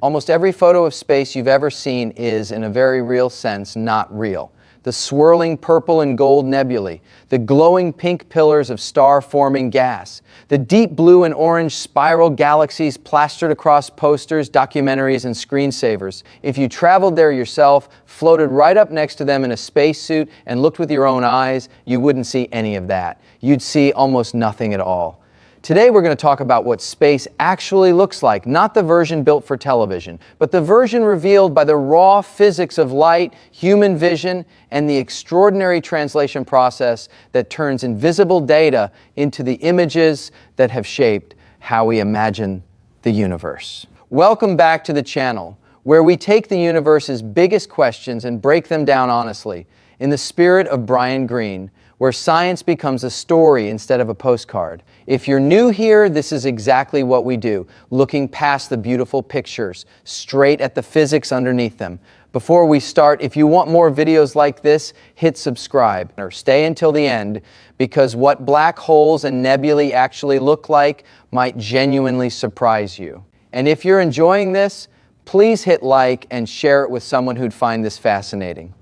Almost every photo of space you've ever seen is, in a very real sense, not real. The swirling purple and gold nebulae, the glowing pink pillars of star-forming gas, the deep blue and orange spiral galaxies plastered across posters, documentaries, and screensavers. If you traveled there yourself, floated right up next to them in a spacesuit, and looked with your own eyes, you wouldn't see any of that. You'd see almost nothing at all. Today we're going to talk about what space actually looks like, not the version built for television, but the version revealed by the raw physics of light, human vision, and the extraordinary translation process that turns invisible data into the images that have shaped how we imagine the universe. Welcome back to the channel, where we take the universe's biggest questions and break them down honestly, in the spirit of Brian Greene, where science becomes a story instead of a postcard. If you're new here, this is exactly what we do, looking past the beautiful pictures, straight at the physics underneath them. Before we start, if you want more videos like this, hit subscribe or stay until the end, because what black holes and nebulae actually look like might genuinely surprise you. And if you're enjoying this, please hit like and share it with someone who'd find this fascinating.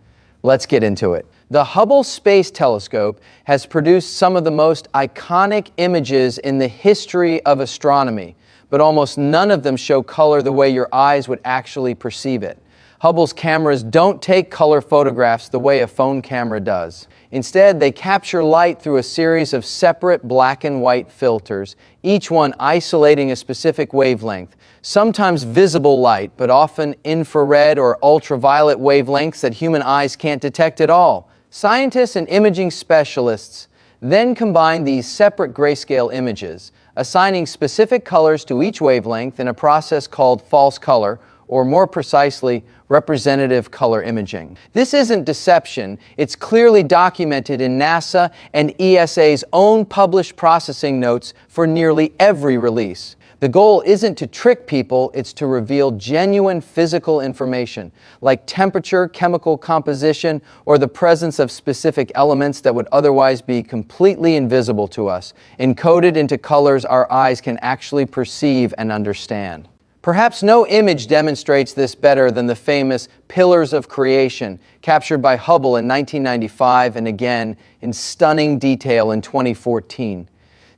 Let's get into it. The Hubble Space Telescope has produced some of the most iconic images in the history of astronomy, but almost none of them show color the way your eyes would actually perceive it. Hubble's cameras don't take color photographs the way a phone camera does. Instead, they capture light through a series of separate black and white filters, each one isolating a specific wavelength. Sometimes visible light, but often infrared or ultraviolet wavelengths that human eyes can't detect at all. Scientists and imaging specialists then combine these separate grayscale images, assigning specific colors to each wavelength in a process called false color, or more precisely, representative color imaging. This isn't deception. It's clearly documented in NASA and ESA's own published processing notes for nearly every release. The goal isn't to trick people, it's to reveal genuine physical information, like temperature, chemical composition, or the presence of specific elements that would otherwise be completely invisible to us, encoded into colors our eyes can actually perceive and understand. Perhaps no image demonstrates this better than the famous Pillars of Creation, captured by Hubble in 1995 and again in stunning detail in 2014.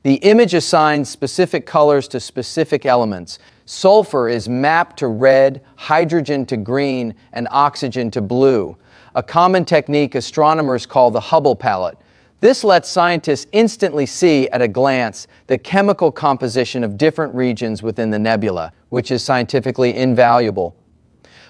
The image assigns specific colors to specific elements. Sulfur is mapped to red, hydrogen to green, and oxygen to blue, a common technique astronomers call the Hubble palette. This lets scientists instantly see at a glance the chemical composition of different regions within the nebula, which is scientifically invaluable.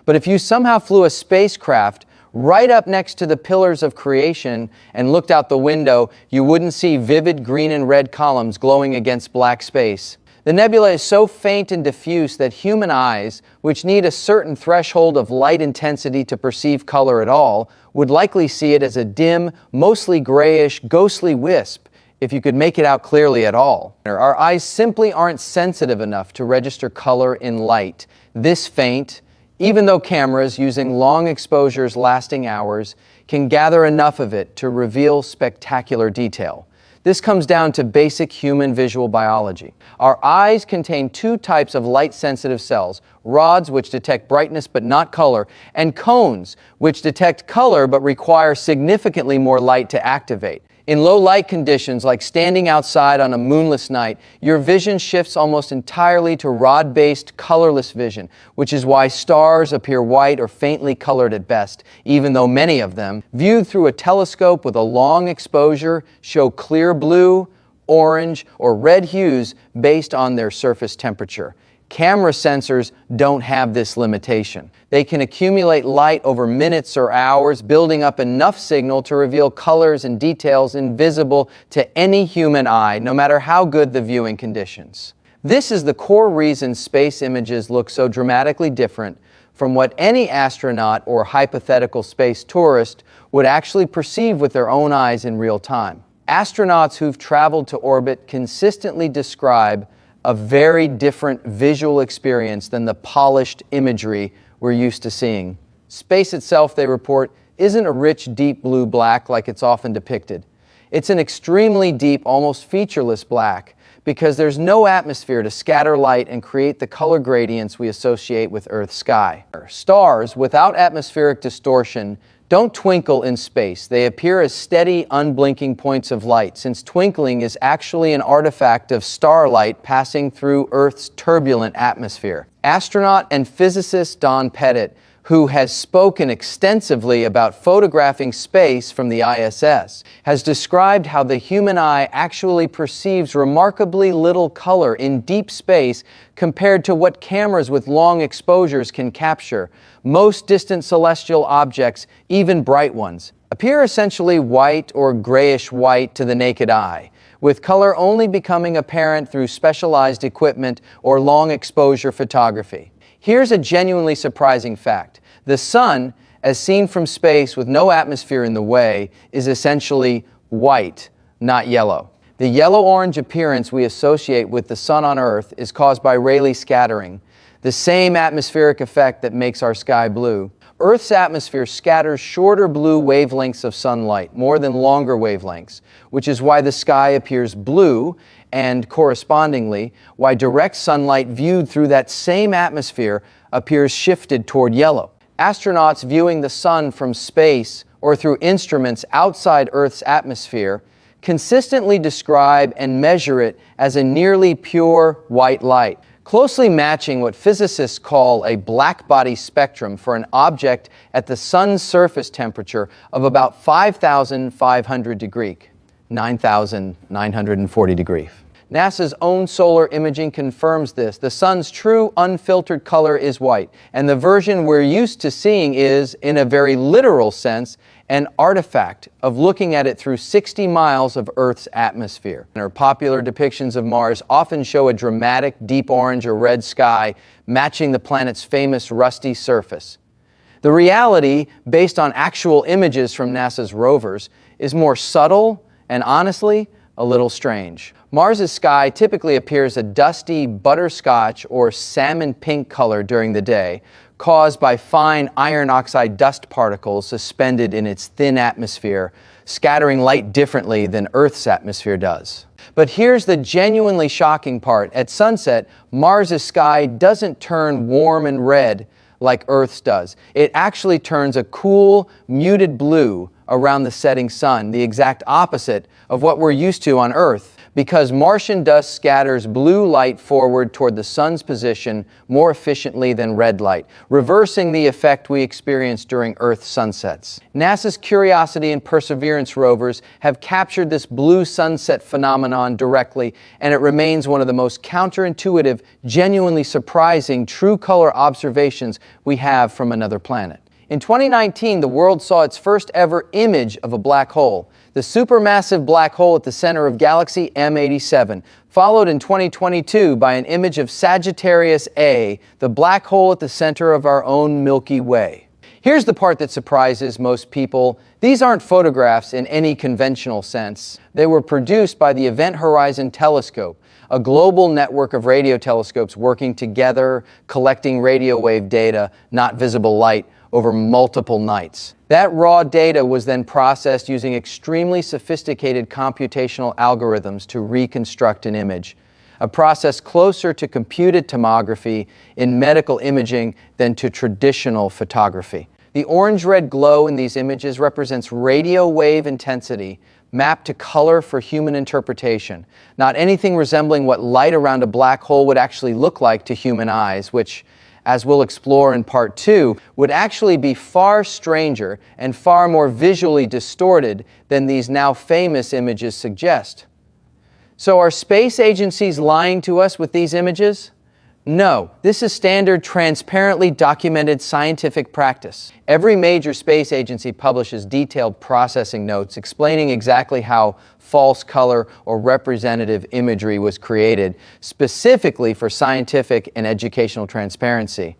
But if you somehow flew a spacecraft right up next to the Pillars of Creation and looked out the window, you wouldn't see vivid green and red columns glowing against black space. The nebula is so faint and diffuse that human eyes, which need a certain threshold of light intensity to perceive color at all, would likely see it as a dim, mostly grayish, ghostly wisp, if you could make it out clearly at all. Our eyes simply aren't sensitive enough to register color in light. This faint, even though cameras using long exposures lasting hours can gather enough of it to reveal spectacular detail. This comes down to basic human visual biology. Our eyes contain two types of light-sensitive cells: rods, which detect brightness but not color, and cones, which detect color but require significantly more light to activate. In low light conditions, like standing outside on a moonless night, your vision shifts almost entirely to rod-based colorless vision, which is why stars appear white or faintly colored at best, even though many of them, viewed through a telescope with a long exposure, show clear blue, orange, or red hues based on their surface temperature. Camera sensors don't have this limitation. They can accumulate light over minutes or hours, building up enough signal to reveal colors and details invisible to any human eye, no matter how good the viewing conditions. This is the core reason space images look so dramatically different from what any astronaut or hypothetical space tourist would actually perceive with their own eyes in real time. Astronauts who've traveled to orbit consistently describe a very different visual experience than the polished imagery we're used to seeing. Space itself, they report, isn't a rich, deep blue-black like it's often depicted. It's an extremely deep, almost featureless black, because there's no atmosphere to scatter light and create the color gradients we associate with Earth's sky. Stars without atmospheric distortion don't twinkle in space. They appear as steady, unblinking points of light, since twinkling is actually an artifact of starlight passing through Earth's turbulent atmosphere. Astronaut and physicist Don Pettit, who has spoken extensively about photographing space from the ISS, has described how the human eye actually perceives remarkably little color in deep space compared to what cameras with long exposures can capture. Most distant celestial objects, even bright ones, appear essentially white or grayish-white to the naked eye, with color only becoming apparent through specialized equipment or long exposure photography. Here's a genuinely surprising fact. The sun, as seen from space with no atmosphere in the way, is essentially white, not yellow. The yellow-orange appearance we associate with the sun on Earth is caused by Rayleigh scattering, the same atmospheric effect that makes our sky blue. Earth's atmosphere scatters shorter blue wavelengths of sunlight, more than longer wavelengths, which is why the sky appears blue, and correspondingly, why direct sunlight viewed through that same atmosphere appears shifted toward yellow. Astronauts viewing the sun from space or through instruments outside Earth's atmosphere consistently describe and measure it as a nearly pure white light, closely matching what physicists call a black-body spectrum for an object at the sun's surface temperature of about 5,500 degrees, 9,940 degrees. NASA's own solar imaging confirms this. The sun's true unfiltered color is white, and the version we're used to seeing is, in a very literal sense, an artifact of looking at it through 60 miles of Earth's atmosphere. Our popular depictions of Mars often show a dramatic deep orange or red sky matching the planet's famous rusty surface. The reality, based on actual images from NASA's rovers, is more subtle and, honestly, a little strange. Mars's sky typically appears a dusty butterscotch or salmon pink color during the day, caused by fine iron oxide dust particles suspended in its thin atmosphere, scattering light differently than Earth's atmosphere does. But here's the genuinely shocking part. At sunset, Mars's sky doesn't turn warm and red like Earth's does. It actually turns a cool, muted blue around the setting sun, the exact opposite of what we're used to on Earth, because Martian dust scatters blue light forward toward the sun's position more efficiently than red light, reversing the effect we experience during Earth sunsets. NASA's Curiosity and Perseverance rovers have captured this blue sunset phenomenon directly, and it remains one of the most counterintuitive, genuinely surprising true color observations we have from another planet. In 2019, the world saw its first ever image of a black hole, the supermassive black hole at the center of galaxy M87, followed in 2022 by an image of Sagittarius A, the black hole at the center of our own Milky Way. Here's the part that surprises most people. These aren't photographs in any conventional sense. They were produced by the Event Horizon Telescope, a global network of radio telescopes working together, collecting radio wave data, not visible light, over multiple nights. That raw data was then processed using extremely sophisticated computational algorithms to reconstruct an image, a process closer to computed tomography in medical imaging than to traditional photography. The orange-red glow in these images represents radio wave intensity mapped to color for human interpretation, not anything resembling what light around a black hole would actually look like to human eyes, which, as we'll explore in part 2, would actually be far stranger and far more visually distorted than these now famous images suggest. So are space agencies lying to us with these images? No, this is standard, transparently documented scientific practice. Every major space agency publishes detailed processing notes explaining exactly how false color or representative imagery was created, specifically for scientific and educational transparency.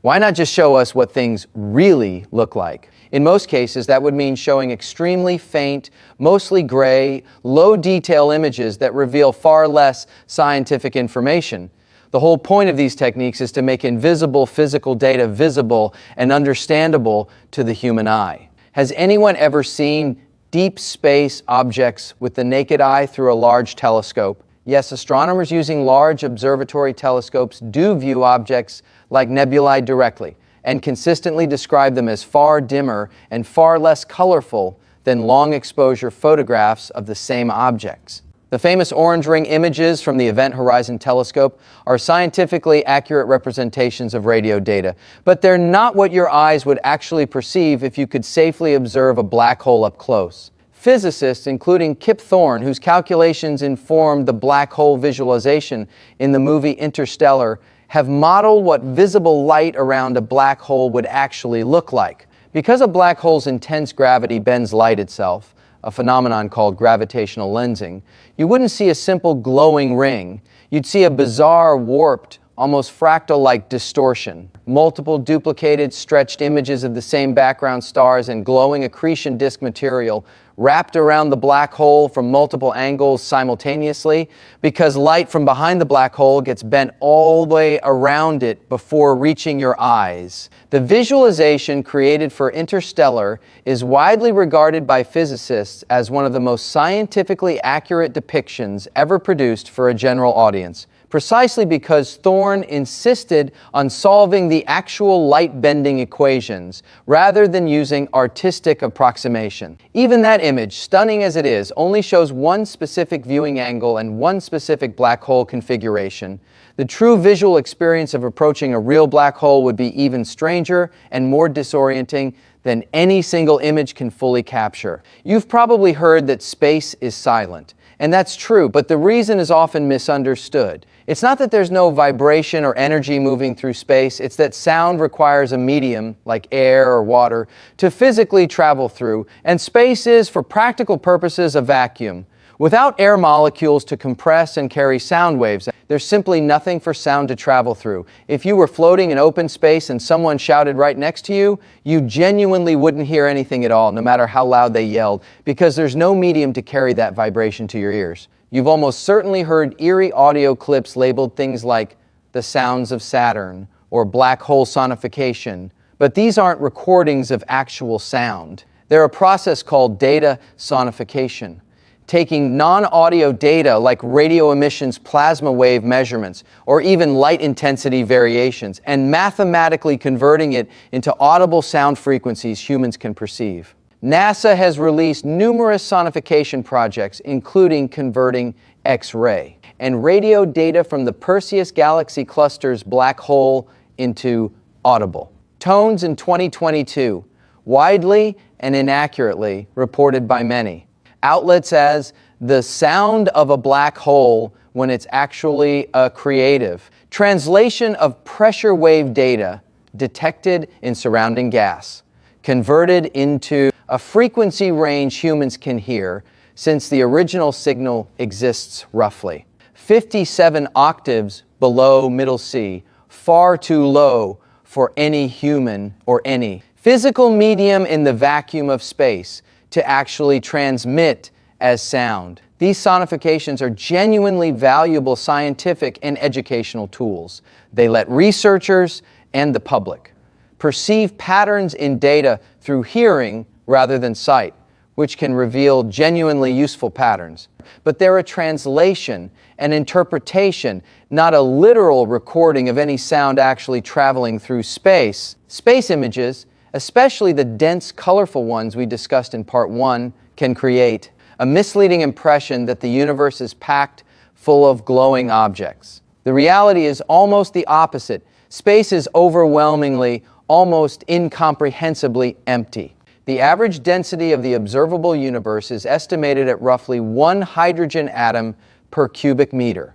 Why not just show us what things really look like? In most cases, that would mean showing extremely faint, mostly gray, low-detail images that reveal far less scientific information. The whole point of these techniques is to make invisible physical data visible and understandable to the human eye. Has anyone ever seen deep space objects with the naked eye through a large telescope? Yes, astronomers using large observatory telescopes do view objects like nebulae directly and consistently describe them as far dimmer and far less colorful than long-exposure photographs of the same objects. The famous orange ring images from the Event Horizon Telescope are scientifically accurate representations of radio data, but they're not what your eyes would actually perceive if you could safely observe a black hole up close. Physicists, including Kip Thorne, whose calculations informed the black hole visualization in the movie Interstellar, have modeled what visible light around a black hole would actually look like. Because a black hole's intense gravity bends light itself, a phenomenon called gravitational lensing, you wouldn't see a simple glowing ring. You'd see a bizarre, warped, almost fractal-like distortion. Multiple duplicated, stretched images of the same background stars and glowing accretion disk material wrapped around the black hole from multiple angles simultaneously, because light from behind the black hole gets bent all the way around it before reaching your eyes. The visualization created for Interstellar is widely regarded by physicists as one of the most scientifically accurate depictions ever produced for a general audience, precisely because Thorne insisted on solving the actual light-bending equations rather than using artistic approximation. Even that image, stunning as it is, only shows one specific viewing angle and one specific black hole configuration. The true visual experience of approaching a real black hole would be even stranger and more disorienting than any single image can fully capture. You've probably heard that space is silent. And that's true, but the reason is often misunderstood. It's not that there's no vibration or energy moving through space, it's that sound requires a medium, like air or water, to physically travel through, and space is, for practical purposes, a vacuum. Without air molecules to compress and carry sound waves, there's simply nothing for sound to travel through. If you were floating in open space and someone shouted right next to you, you genuinely wouldn't hear anything at all, no matter how loud they yelled, because there's no medium to carry that vibration to your ears. You've almost certainly heard eerie audio clips labeled things like "the sounds of Saturn" or "black hole sonification," but these aren't recordings of actual sound. They're a process called data sonification, taking non-audio data like radio emissions plasma wave measurements or even light intensity variations and mathematically converting it into audible sound frequencies humans can perceive. NASA has released numerous sonification projects, including converting X-ray and radio data from the Perseus galaxy cluster's black hole into audible tones in 2022, widely and inaccurately reported by many outlets as the sound of a black hole when it's actually a creative translation of pressure wave data detected in surrounding gas, converted into a frequency range humans can hear, since the original signal exists roughly 57 octaves below middle C, far too low for any human or any physical medium in the vacuum of space to actually transmit as sound. These sonifications are genuinely valuable scientific and educational tools. They let researchers and the public perceive patterns in data through hearing rather than sight, which can reveal genuinely useful patterns. But they're a translation, an interpretation, not a literal recording of any sound actually traveling through space. Space images, especially the dense, colorful ones we discussed in Part 1, can create a misleading impression that the universe is packed full of glowing objects. The reality is almost the opposite. Space is overwhelmingly, almost incomprehensibly empty. The average density of the observable universe is estimated at roughly 1 hydrogen atom per cubic meter,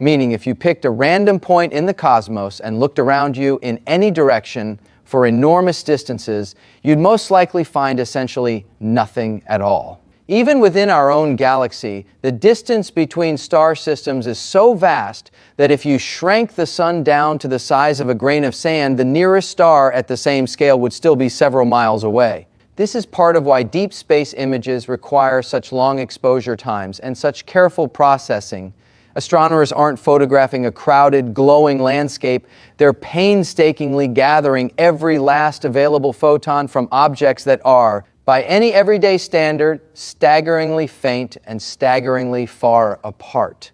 meaning if you picked a random point in the cosmos and looked around you in any direction for enormous distances, you'd most likely find essentially nothing at all. Even within our own galaxy, the distance between star systems is so vast that if you shrank the sun down to the size of a grain of sand, the nearest star at the same scale would still be several miles away. This is part of why deep space images require such long exposure times and such careful processing. Astronomers aren't photographing a crowded, glowing landscape. They're painstakingly gathering every last available photon from objects that are, by any everyday standard, staggeringly faint and staggeringly far apart.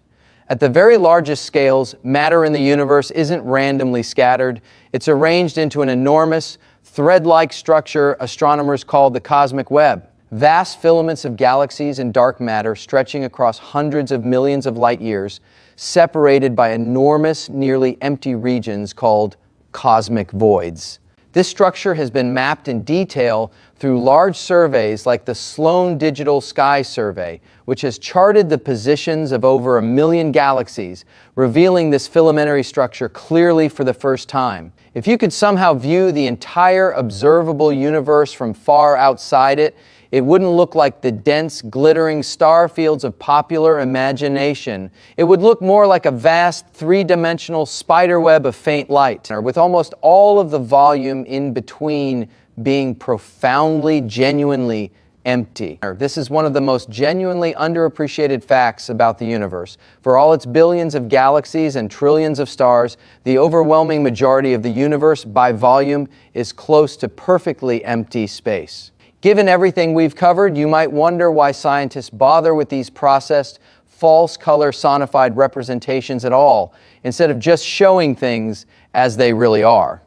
At the very largest scales, matter in the universe isn't randomly scattered. It's arranged into an enormous, thread-like structure astronomers call the cosmic web. Vast filaments of galaxies and dark matter stretching across hundreds of millions of light years, separated by enormous, nearly empty regions called cosmic voids. This structure has been mapped in detail through large surveys like the Sloan Digital Sky Survey, which has charted the positions of over 1 million galaxies, revealing this filamentary structure clearly for the first time. If you could somehow view the entire observable universe from far outside it, it wouldn't look like the dense, glittering star fields of popular imagination. It would look more like a vast, three-dimensional spiderweb of faint light, with almost all of the volume in between being profoundly, genuinely empty. This is one of the most genuinely underappreciated facts about the universe. For all its billions of galaxies and trillions of stars, the overwhelming majority of the universe by volume is close to perfectly empty space. Given everything we've covered, you might wonder why scientists bother with these processed, false color sonified representations at all, instead of just showing things as they really are.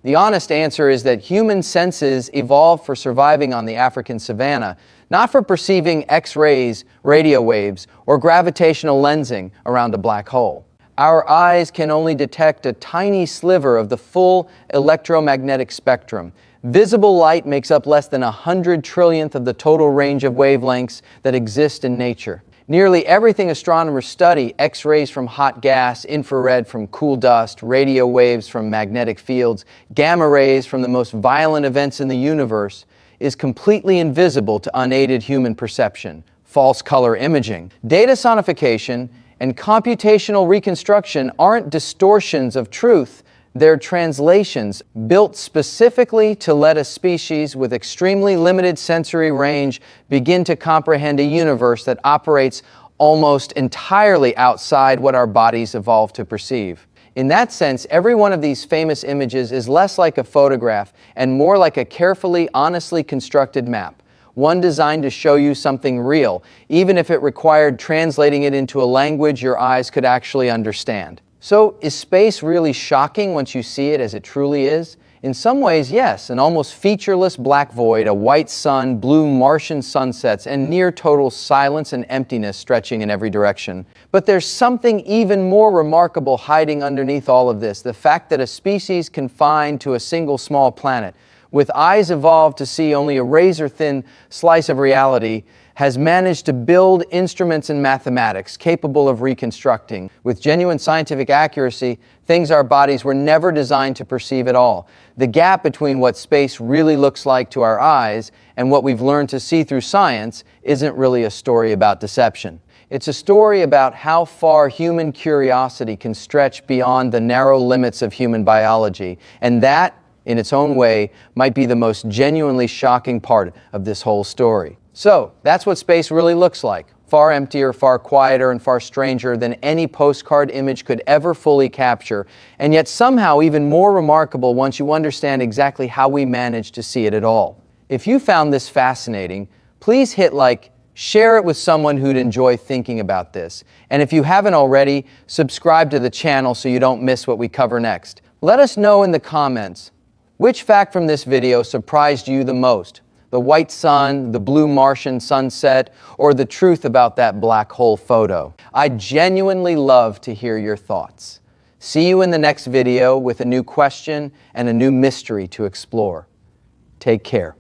The honest answer is that human senses evolved for surviving on the African savanna, not for perceiving X-rays, radio waves, or gravitational lensing around a black hole. Our eyes can only detect a tiny sliver of the full electromagnetic spectrum. Visible light makes up less than 100 trillionth of the total range of wavelengths that exist in nature. Nearly everything astronomers study, X-rays from hot gas, infrared from cool dust, radio waves from magnetic fields, gamma rays from the most violent events in the universe, is completely invisible to unaided human perception. False color imaging, data sonification, and computational reconstruction aren't distortions of truth. They're translations built specifically to let a species with extremely limited sensory range begin to comprehend a universe that operates almost entirely outside what our bodies evolved to perceive. In that sense, every one of these famous images is less like a photograph and more like a carefully, honestly constructed map. One designed to show you something real, even if it required translating it into a language your eyes could actually understand. So, is space really shocking once you see it as it truly is? In some ways, yes, an almost featureless black void, a white sun, blue Martian sunsets, and near total silence and emptiness stretching in every direction. But there's something even more remarkable hiding underneath all of this, the fact that a species confined to a single small planet, with eyes evolved to see only a razor-thin slice of reality, has managed to build instruments in mathematics capable of reconstructing, with genuine scientific accuracy, things our bodies were never designed to perceive at all. The gap between what space really looks like to our eyes and what we've learned to see through science isn't really a story about deception. It's a story about how far human curiosity can stretch beyond the narrow limits of human biology, and that, in its own way, might be the most genuinely shocking part of this whole story. So, that's what space really looks like. Far emptier, far quieter, and far stranger than any postcard image could ever fully capture, and yet somehow even more remarkable once you understand exactly how we managed to see it at all. If you found this fascinating, please hit like, share it with someone who'd enjoy thinking about this, and if you haven't already, subscribe to the channel so you don't miss what we cover next. Let us know in the comments, which fact from this video surprised you the most? The white sun, the blue Martian sunset, or the truth about that black hole photo? I genuinely love to hear your thoughts. See you in the next video with a new question and a new mystery to explore. Take care.